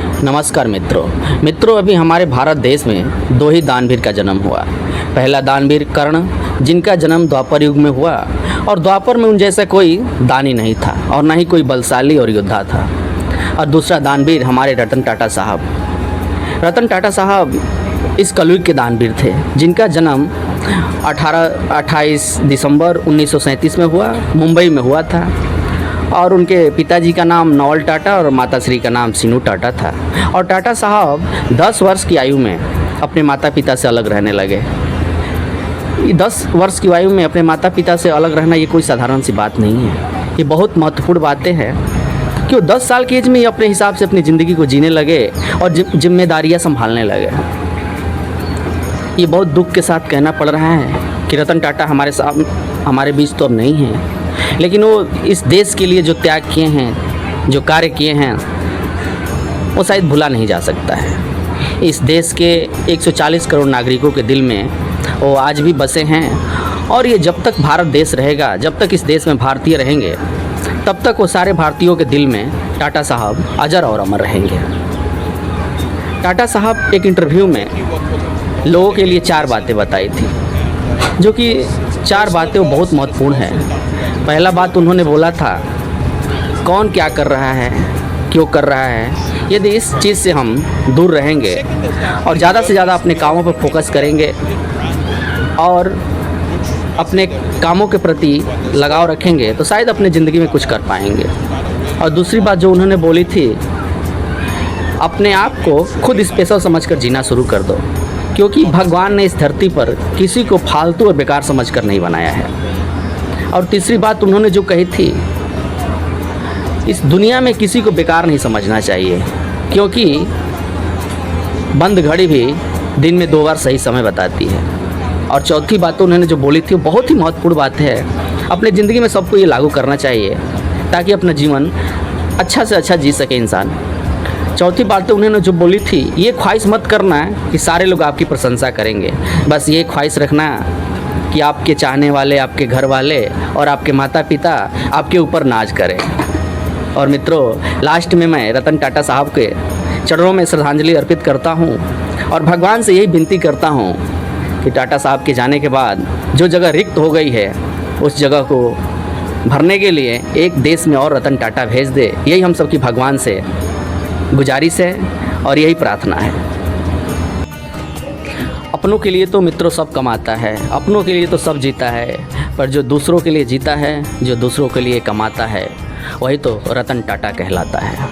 नमस्कार मित्रों, अभी हमारे भारत देश में दो ही दानवीर का जन्म हुआ। पहला दानवीर कर्ण, जिनका जन्म द्वापर युग में हुआ और द्वापर में उन जैसा कोई दानी नहीं था और ना ही कोई बलशाली और योद्धा था। और दूसरा दानवीर हमारे रतन टाटा साहब। रतन टाटा साहब इस कलयुग के दानवीर थे, जिनका जन्म 28 दिसंबर 1937 में हुआ, मुंबई में हुआ था। और उनके पिताजी का नाम नवल टाटा और माताश्री का नाम सीनू टाटा था। और टाटा साहब 10 वर्ष की आयु में अपने माता पिता से अलग रहने लगे। 10 वर्ष की आयु में अपने माता पिता से अलग रहना ये कोई साधारण सी बात नहीं है, ये बहुत महत्वपूर्ण बातें हैं कि वो 10 साल की एज में ही अपने हिसाब से अपनी ज़िंदगी को जीने लगे और जिम्मेदारियाँ संभालने लगे। ये बहुत दुख के साथ कहना पड़ रहा है कि रतन टाटा हमारे बीच तो अब नहीं हैं, लेकिन वो इस देश के लिए जो त्याग किए हैं, जो कार्य किए हैं, वो शायद भुला नहीं जा सकता है। इस देश के 140 करोड़ नागरिकों के दिल में वो आज भी बसे हैं और ये जब तक भारत देश रहेगा, जब तक इस देश में भारतीय रहेंगे, तब तक वो सारे भारतीयों के दिल में टाटा साहब अजर और अमर रहेंगे। टाटा साहब एक इंटरव्यू में लोगों के लिए 4 बातें बताई थी, जो कि 4 बातें वो बहुत महत्वपूर्ण हैं। पहला बात उन्होंने बोला था, कौन क्या कर रहा है, क्यों कर रहा है। यदि इस चीज़ से हम दूर रहेंगे और ज़्यादा से ज़्यादा अपने कामों पर फोकस करेंगे और अपने कामों के प्रति लगाव रखेंगे, तो शायद अपने ज़िंदगी में कुछ कर पाएंगे। और दूसरी बात जो उन्होंने बोली थी, अपने आप को खुद स्पेशल समझकर जीना शुरू कर दो, क्योंकि भगवान ने इस धरती पर किसी को फालतू और बेकार समझकर नहीं बनाया है। और तीसरी बात उन्होंने जो कही थी, इस दुनिया में किसी को बेकार नहीं समझना चाहिए, क्योंकि बंद घड़ी भी दिन में 2 बार सही समय बताती है। और चौथी बात उन्होंने जो बोली थी वो बहुत ही महत्वपूर्ण बात है, अपने ज़िंदगी में सबको ये लागू करना चाहिए ताकि अपना जीवन अच्छा से अच्छा जी सके इंसान। चौथी बात तो उन्होंने जो बोली थी, ये ख्वाहिश मत करना कि सारे लोग आपकी प्रशंसा करेंगे, बस ये ख्वाहिश रखना कि आपके चाहने वाले, आपके घर वाले और आपके माता पिता आपके ऊपर नाज करें। और मित्रों, लास्ट में मैं रतन टाटा साहब के चरणों में श्रद्धांजलि अर्पित करता हूं और भगवान से यही विनती करता हूं कि टाटा साहब के जाने के बाद जो जगह रिक्त हो गई है, उस जगह को भरने के लिए एक देश में और रतन टाटा भेज दे। यही हम सबकी भगवान से गुजारिश है और यही प्रार्थना है। अपनों के लिए तो मित्रों सब कमाता है, अपनों के लिए तो सब जीता है, पर जो दूसरों के लिए जीता है, जो दूसरों के लिए कमाता है, वही तो रतन टाटा कहलाता है।